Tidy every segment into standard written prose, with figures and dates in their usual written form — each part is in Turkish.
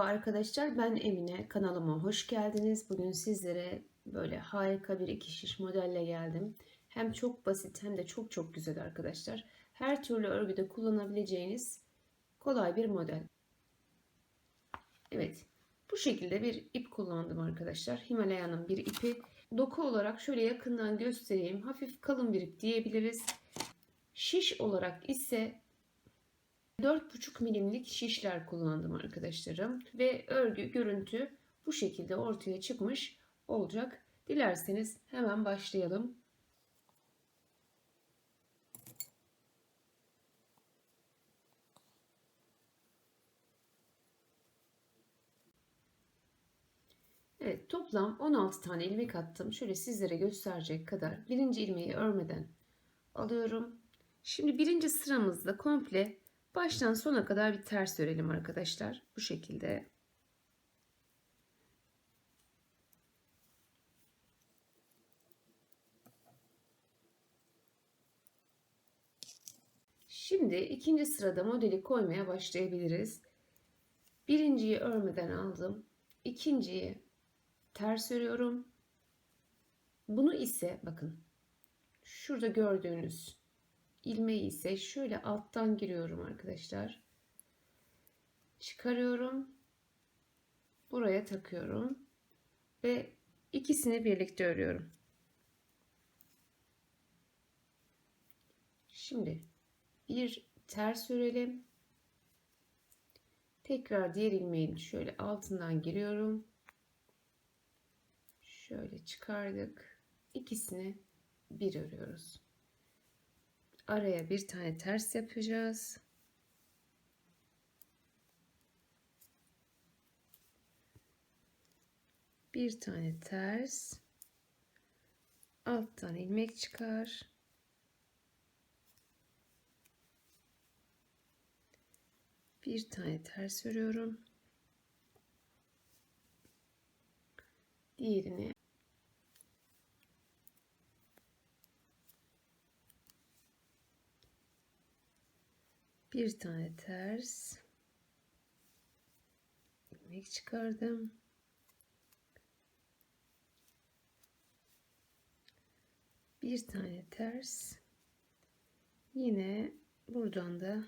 Arkadaşlar, ben Emine, kanalıma hoş geldiniz. Bugün sizlere böyle harika bir iki şiş modelle geldim. Hem çok basit hem de çok güzel arkadaşlar. Her türlü örgüde kullanabileceğiniz kolay bir model. Evet, bu şekilde bir ip kullandım arkadaşlar. Himalaya'nın bir ipi. Doku olarak şöyle yakından göstereyim. Hafif kalın bir ip diyebiliriz. Şiş olarak ise 4,5 milimlik şişler kullandım arkadaşlarım. Ve örgü görüntü bu şekilde ortaya çıkmış olacak. Dilerseniz hemen başlayalım. Evet, toplam 16 tane ilmek attım. Şöyle sizlere gösterecek kadar birinci ilmeği örmeden alıyorum. Şimdi birinci sıramızda komple baştan sona kadar bir ters örelim arkadaşlar. Bu şekilde. Şimdi ikinci sırada modeli koymaya başlayabiliriz. Birinciyi örmeden aldım. İkinciyi ters örüyorum. Bunu ise bakın şurada gördüğünüz ilmeği ise şöyle alttan giriyorum arkadaşlar. Çıkarıyorum. Buraya takıyorum. Ve ikisini birlikte örüyorum. Şimdi bir ters örelim. Tekrar diğer ilmeğin şöyle altından giriyorum. Şöyle çıkardık. İkisini bir örüyoruz. Araya bir tane ters yapacağız. Bir tane ters. Alttan ilmek çıkar. Bir tane ters örüyorum. Diğerini bir tane ters ilmek çıkardım. Bir tane ters. Yine buradan da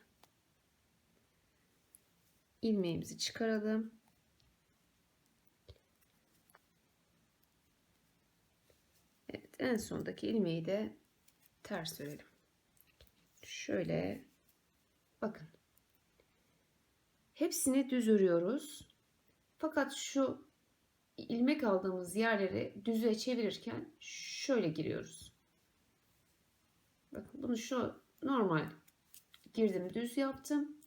ilmeğimizi çıkaralım. Evet, en sondaki ilmeği de ters örelim. Şöyle bakın. Hepsini düz örüyoruz. Fakat şu ilmek aldığımız yerleri düze çevirirken şöyle giriyoruz. Bakın bunu şu normal girdim, düz yaptım.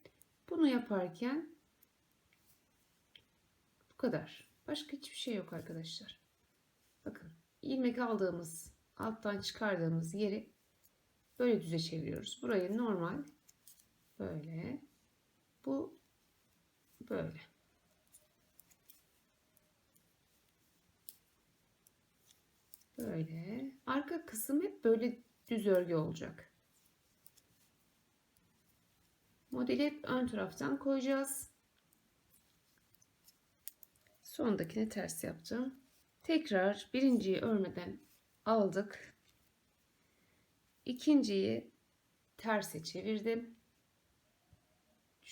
Bunu yaparken bu kadar. Başka hiçbir şey yok arkadaşlar. Bakın ilmek aldığımız, alttan çıkardığımız yeri böyle düze çeviriyoruz. Burayı normal böyle. Bu böyle. Böyle. Arka kısım hep böyle düz örgü olacak. Modeli hep ön taraftan koyacağız. Sondakini ters yapacağım. Tekrar birinciyi örmeden aldık. İkinciyi terse çevirdim.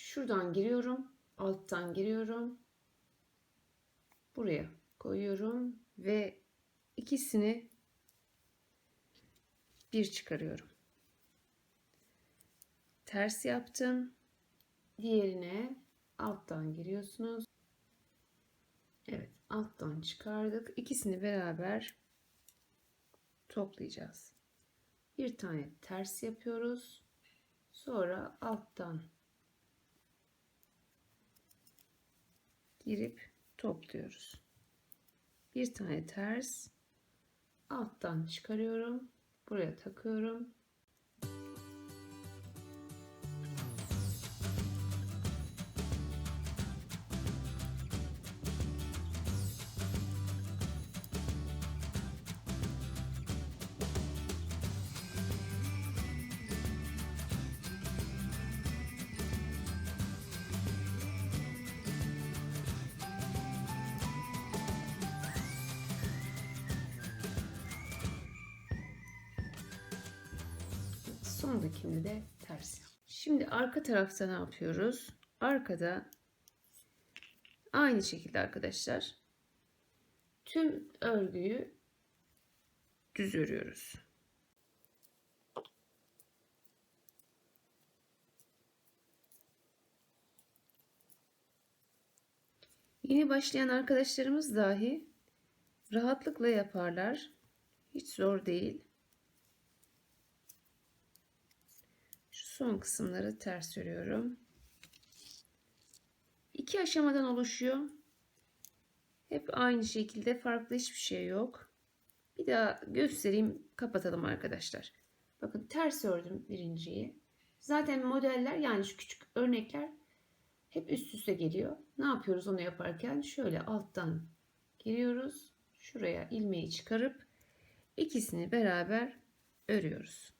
Şuradan giriyorum. Alttan giriyorum. Buraya koyuyorum ve ikisini bir çıkarıyorum. Ters yaptım. Diğerine alttan giriyorsunuz. Evet, alttan çıkardık. İkisini beraber toplayacağız. Bir tane ters yapıyoruz. Sonra alttan girip topluyoruz. Bir tane ters, alttan çıkarıyorum. Buraya takıyorum. Sondakinde de ters. Şimdi arka tarafta ne yapıyoruz? Arkada aynı şekilde arkadaşlar tüm örgüyü düz örüyoruz. Yeni başlayan arkadaşlarımız dahi rahatlıkla yaparlar. Hiç zor değil. Şu son kısımları ters örüyorum. 2 aşamadan oluşuyor. Hep aynı şekilde, farklı hiçbir şey yok. Bir daha göstereyim, kapatalım arkadaşlar. Bakın ters ördüm birinciyi. Zaten modeller, yani şu küçük örnekler hep üst üste geliyor. Ne yapıyoruz onu yaparken? Şöyle alttan giriyoruz. Şuraya ilmeği çıkarıp ikisini beraber örüyoruz.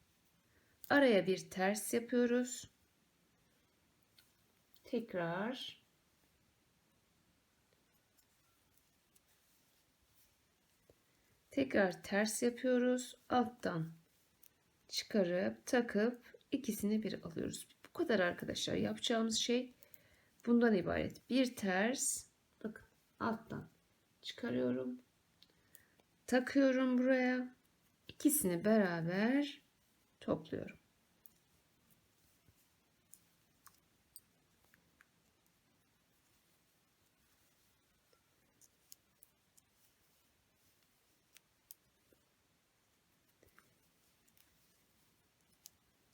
Araya bir ters yapıyoruz. Tekrar ters yapıyoruz. Alttan çıkarıp takıp ikisini bir alıyoruz. Bu kadar arkadaşlar. Yapacağımız şey bundan ibaret. Bir ters, bakın alttan çıkarıyorum. Takıyorum buraya. İkisini beraber topluyorum.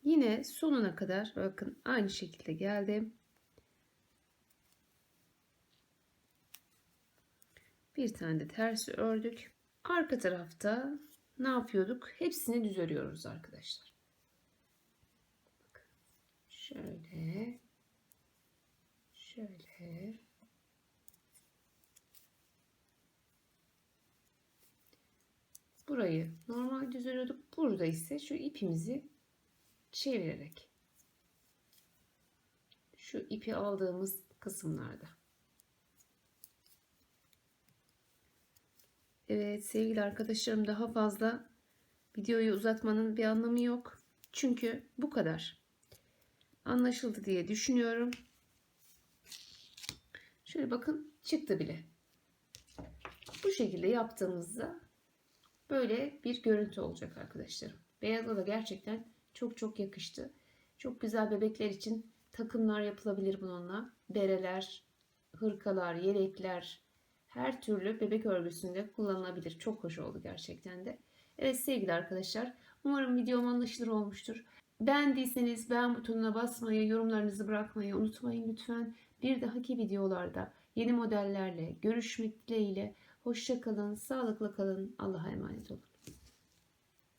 Yine sonuna kadar bakın aynı şekilde geldim. Bir tane de ters ördük. Arka tarafta ne yapıyorduk? Hepsini düz örüyoruz arkadaşlar. Bakın. Şöyle. Şöyle. Burayı normal düz örüyorduk. Burada ise şu ipimizi çevirerek, şu ipi aldığımız kısımlarda. Evet sevgili arkadaşlarım, daha fazla videoyu uzatmanın bir anlamı yok. Çünkü bu kadar. Anlaşıldı diye düşünüyorum. Şöyle bakın, çıktı bile. Bu şekilde yaptığımızda böyle bir görüntü olacak arkadaşlarım. Beyaza da gerçekten çok çok yakıştı. Çok güzel bebekler için takımlar yapılabilir bununla. Bereler, hırkalar, yelekler, her türlü bebek örgüsünde kullanılabilir. Çok hoş oldu gerçekten de. Evet sevgili arkadaşlar, umarım videom anlaşılır olmuştur. Beğendiyseniz beğen butonuna basmayı, yorumlarınızı bırakmayı unutmayın lütfen. Bir dahaki videolarda yeni modellerle görüşmek dileğiyle. Hoşça kalın, sağlıkla kalın, Allah'a emanet olun.